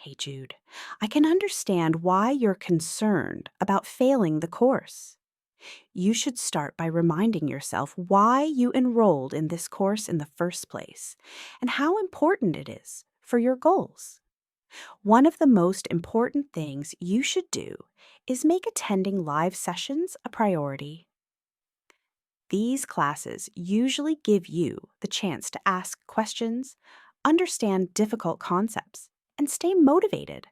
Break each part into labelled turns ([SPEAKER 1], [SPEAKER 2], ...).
[SPEAKER 1] Hey Jude, I can understand why you're concerned about failing the course. You should start by reminding yourself why you enrolled in this course in the first place and how important it is for your goals. One of the most important things you should do is make attending live sessions a priority. These classes usually give you the chance to ask questions, understand difficult concepts, and stay motivated,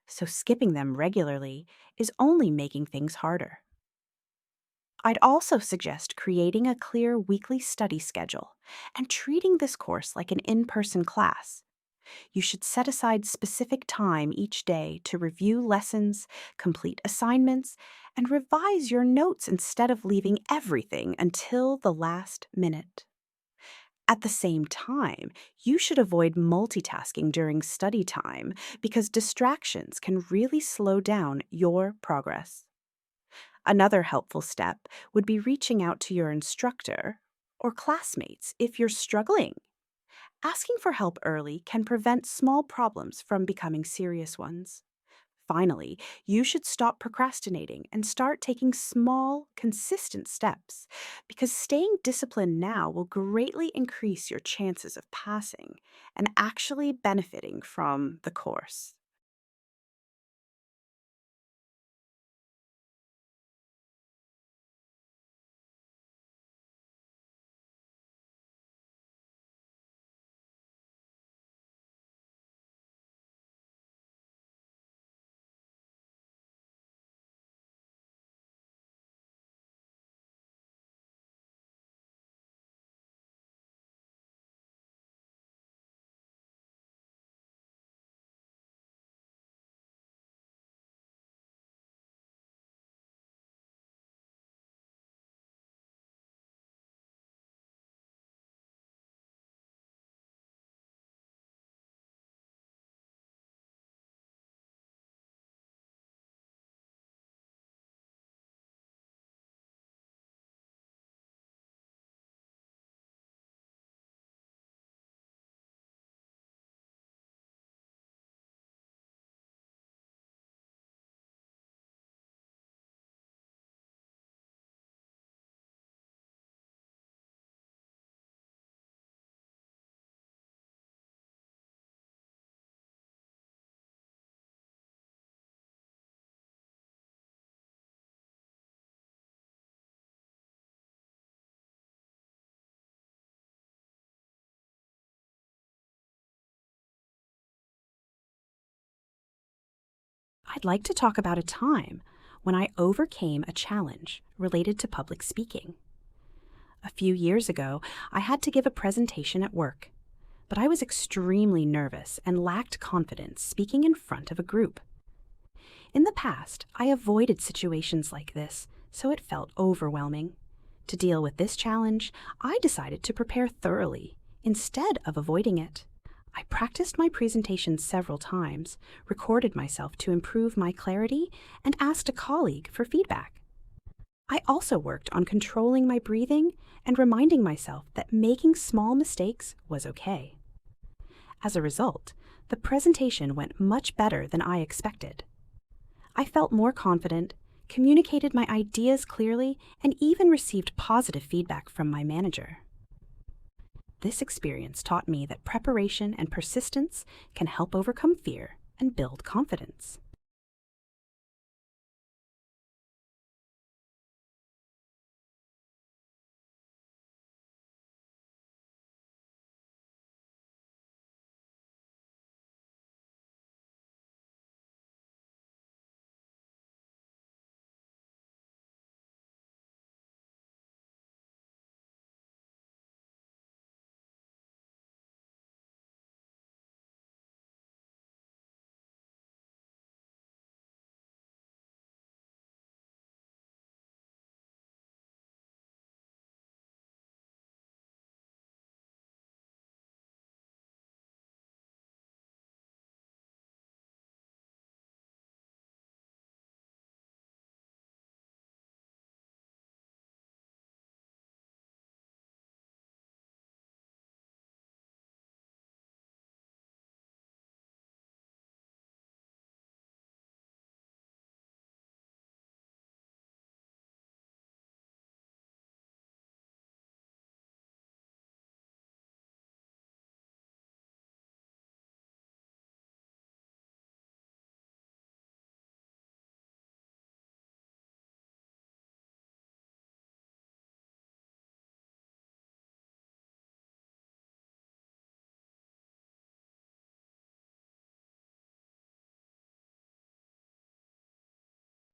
[SPEAKER 1] so skipping them regularly is only making things harder. I'd also suggest creating a clear weekly study schedule and treating this course like an in person class. You should set aside specific time each day to review lessons, complete assignments, and revise your notes instead of leaving everything until the last minute. At the same time, you should avoid multitasking during study time because distractions can really slow down your progress. Another helpful step would be reaching out to your instructor or classmates if you're struggling. Asking for help early can prevent small problems from becoming serious ones. Finally, you should stop procrastinating and start taking small, consistent steps because staying disciplined now will greatly increase your chances of passing and actually benefiting from the course. I'd like to talk about a time when I overcame a challenge related to public speaking. A few years ago, I had to give a presentation at work, but I was extremely nervous and lacked confidence speaking in front of a group. In the past, I avoided situations like this, so it felt overwhelming. To deal with this challenge, I decided to prepare thoroughly instead of avoiding it. I practiced my presentation several times, recorded myself to improve my clarity, and asked a colleague for feedback. I also worked on controlling my breathing and reminding myself that making small mistakes was okay. As a result, the presentation went much better than I expected. I felt more confident, communicated my ideas clearly, and even received positive feedback from my manager. This experience taught me that preparation and persistence can help overcome fear and build confidence.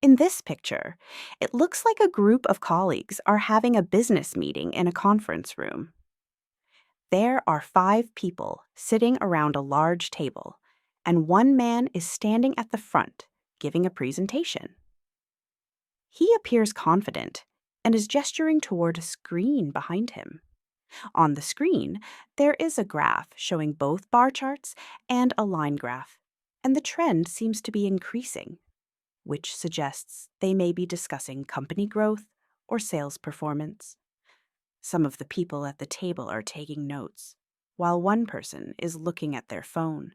[SPEAKER 1] In this picture, it looks like a group of colleagues are having a business meeting in a conference room. There are 5 people sitting around a large table, and one man is standing at the front giving a presentation. He appears confident and is gesturing toward a screen behind him. On the screen, there is a graph showing both bar charts and a line graph, and the trend seems to be increasing, which suggests they may be discussing company growth or sales performance. Some of the people at the table are taking notes, while one person is looking at their phone,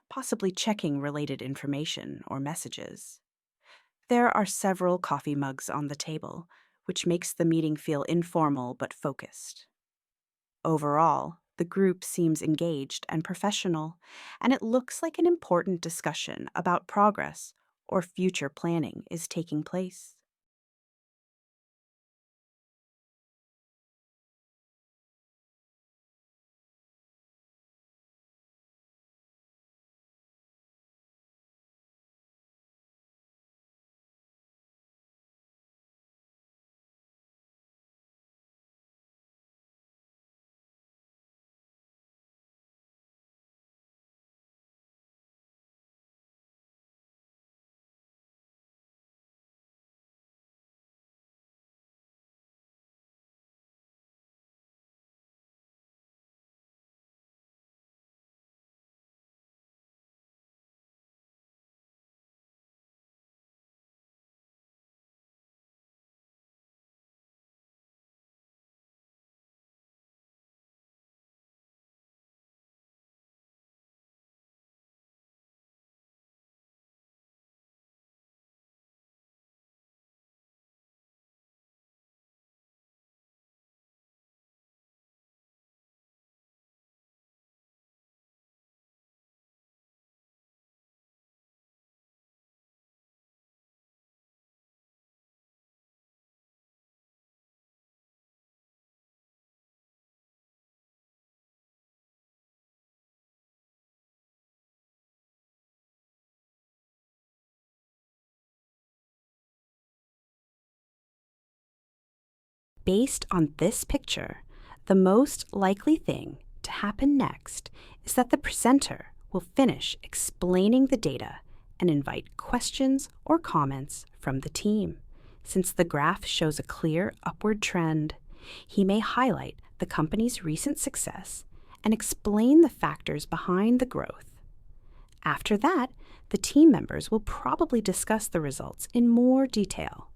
[SPEAKER 1] possibly checking related information or messages. There are several coffee mugs on the table, which makes the meeting feel informal but focused. Overall, the group seems engaged and professional, and it looks like an important discussion about progress or future planning is taking place. Based on this picture, the most likely thing to happen next is that the presenter will finish explaining the data and invite questions or comments from the team. Since the graph shows a clear upward trend, he may highlight the company's recent success and explain the factors behind the growth. After that, the team members will probably discuss the results in more detail.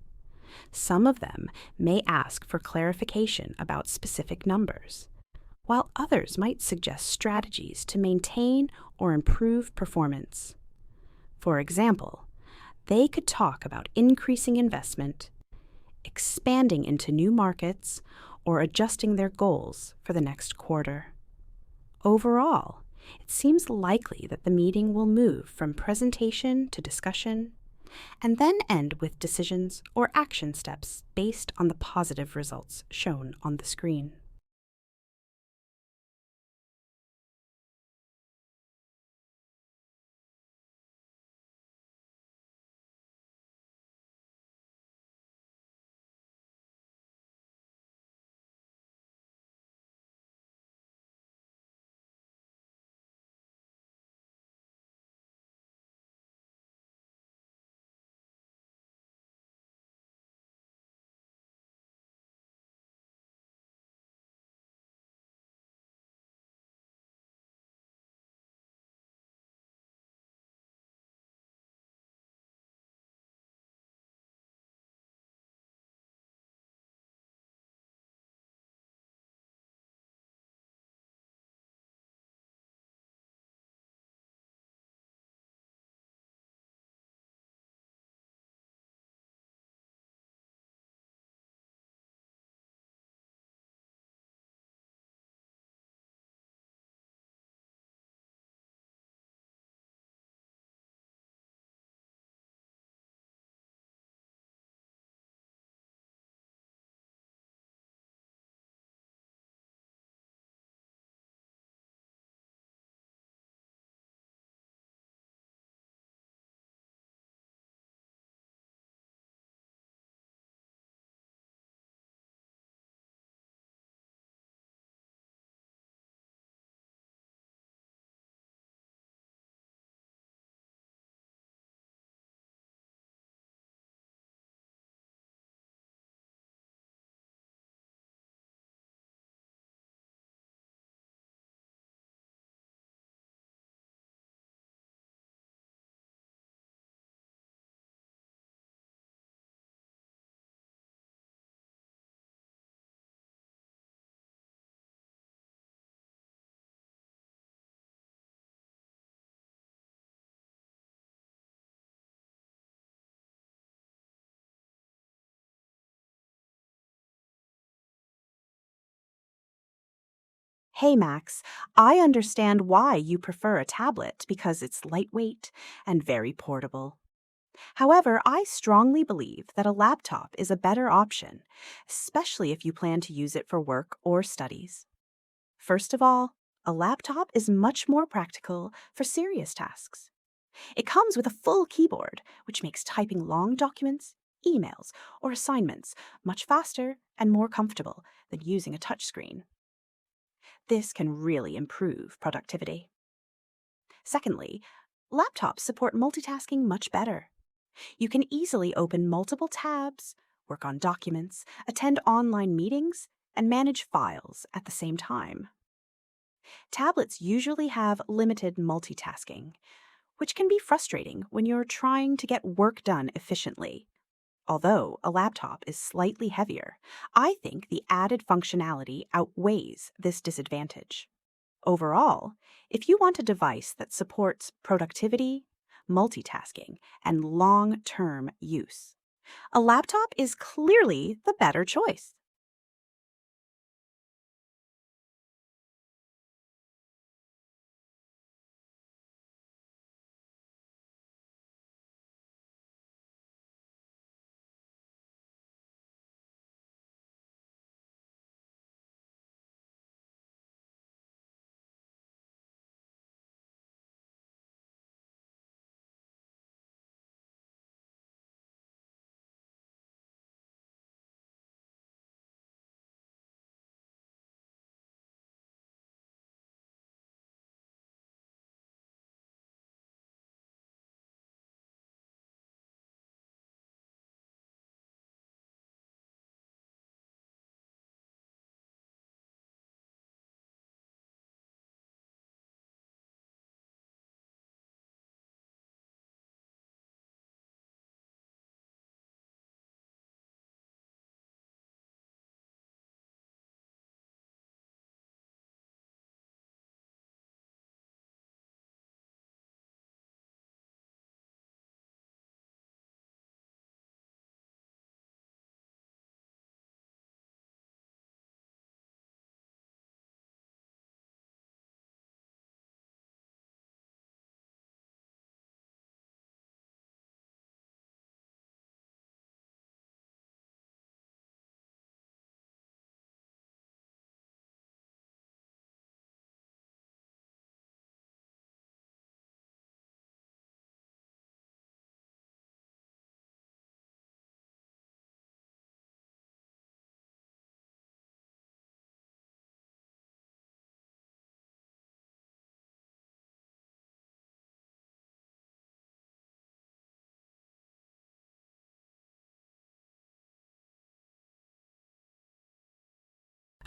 [SPEAKER 1] Some of them may ask for clarification about specific numbers, while others might suggest strategies to maintain or improve performance. For example, they could talk about increasing investment, expanding into new markets, or adjusting their goals for the next quarter. Overall, it seems likely that the meeting will move from presentation to discussion and then end with decisions or action steps based on the positive results shown on the screen. Hey Max, I understand why you prefer a tablet because it's lightweight and very portable. However, I strongly believe that a laptop is a better option, especially if you plan to use it for work or studies. First of all, a laptop is much more practical for serious tasks. It comes with a full keyboard, which makes typing long documents, emails, or assignments much faster and more comfortable than using a touchscreen. This can really improve productivity. Secondly, laptops support multitasking much better. You can easily open multiple tabs, work on documents, attend online meetings, and manage files at the same time. Tablets usually have limited multitasking, which can be frustrating when you're trying to get work done efficiently. Although a laptop is slightly heavier, I think the added functionality outweighs this disadvantage. Overall, if you want a device that supports productivity, multitasking, and long-term use, a laptop is clearly the better choice.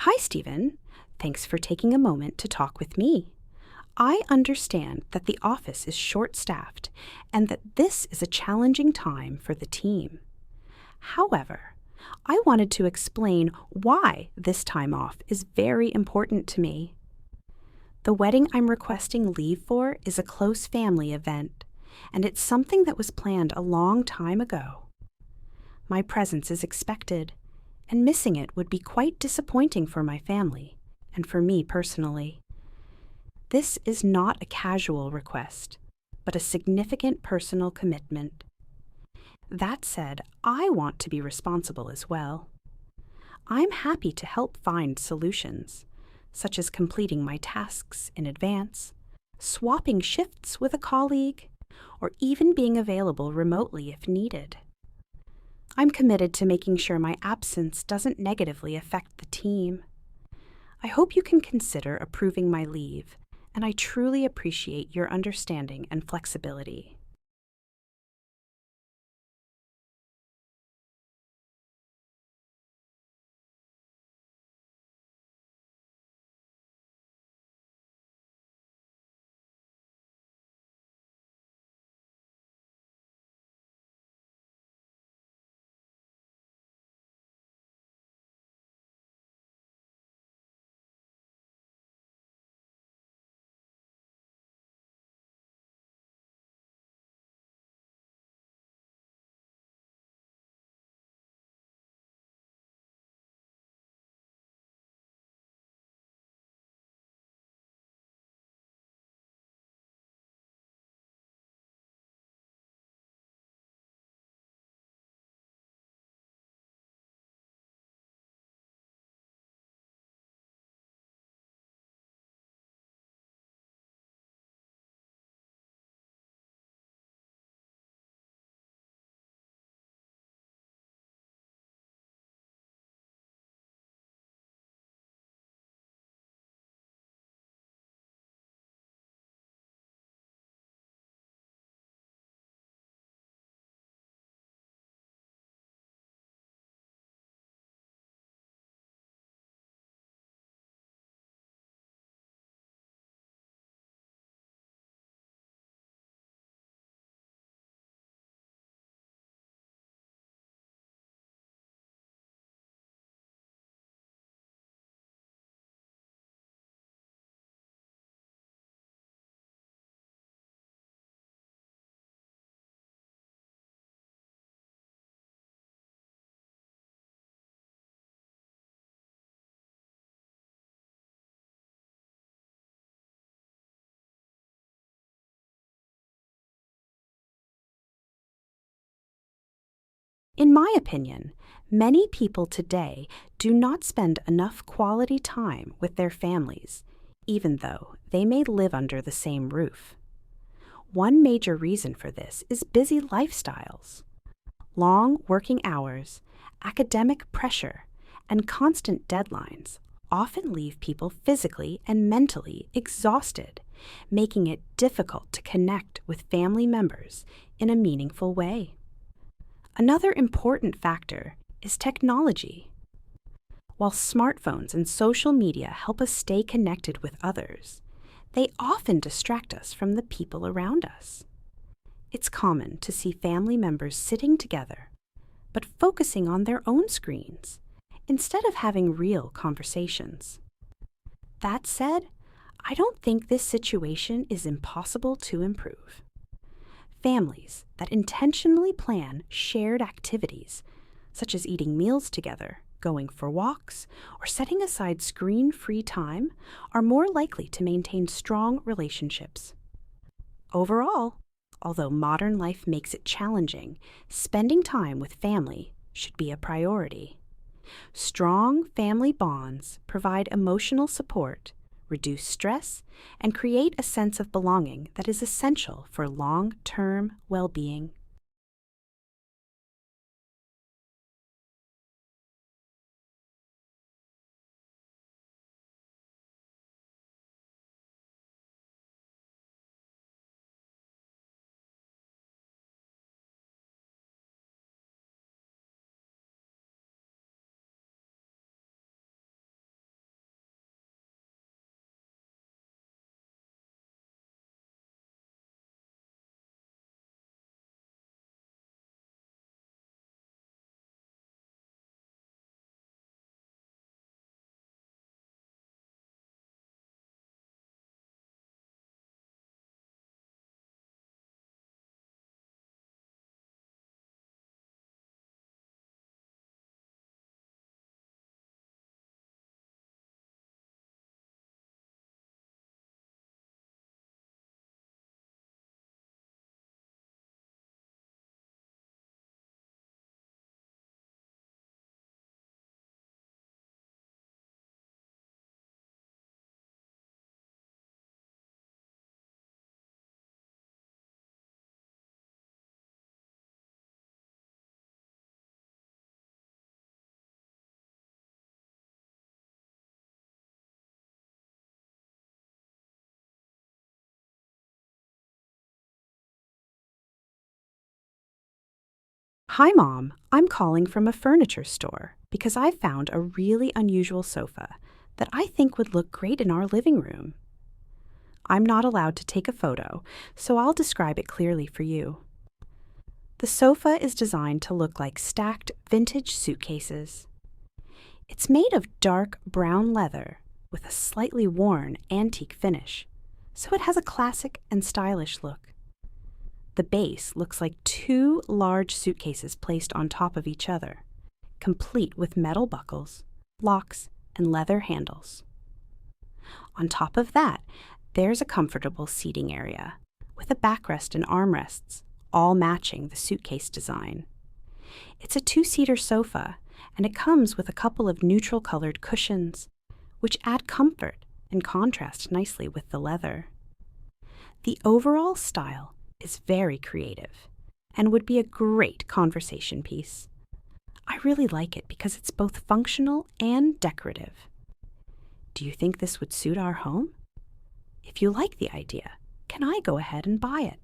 [SPEAKER 1] Hi, Stephen. Thanks for taking a moment to talk with me. I understand that the office is short-staffed and that this is a challenging time for the team. However, I wanted to explain why this time off is very important to me. The wedding I'm requesting leave for is a close family event, and it's something that was planned a long time ago. My presence is expected, and missing it would be quite disappointing for my family and for me personally. This is not a casual request, but a significant personal commitment. That said, I want to be responsible as well. I'm happy to help find solutions, such as completing my tasks in advance, swapping shifts with a colleague, or even being available remotely if needed. I'm committed to making sure my absence doesn't negatively affect the team. I hope you can consider approving my leave, and I truly appreciate your understanding and flexibility. In my opinion, many people today do not spend enough quality time with their families, even though they may live under the same roof. One major reason for this is busy lifestyles. Long working hours, academic pressure, and constant deadlines often leave people physically and mentally exhausted, making it difficult to connect with family members in a meaningful way. Another important factor is technology. While smartphones and social media help us stay connected with others, they often distract us from the people around us. It's common to see family members sitting together, but focusing on their own screens instead of having real conversations. That said, I don't think this situation is impossible to improve. Families that intentionally plan shared activities, such as eating meals together, going for walks, or setting aside screen-free time, are more likely to maintain strong relationships. Overall, although modern life makes it challenging, spending time with family should be a priority. Strong family bonds provide emotional support, reduce stress, and create a sense of belonging that is essential for long-term well-being. Hi, Mom. I'm calling from a furniture store because I found a really unusual sofa that I think would look great in our living room. I'm not allowed to take a photo, so I'll describe it clearly for you. The sofa is designed to look like stacked vintage suitcases. It's made of dark brown leather with a slightly worn antique finish, so it has a classic and stylish look. The base looks like two large suitcases placed on top of each other, complete with metal buckles, locks, and leather handles. On top of that, there's a comfortable seating area with a backrest and armrests, all matching the suitcase design. It's a two-seater sofa, and it comes with a couple of neutral-colored cushions, which add comfort and contrast nicely with the leather. The overall style is very creative and would be a great conversation piece. I really like it because it's both functional and decorative. Do you think this would suit our home? If you like the idea, can I go ahead and buy it?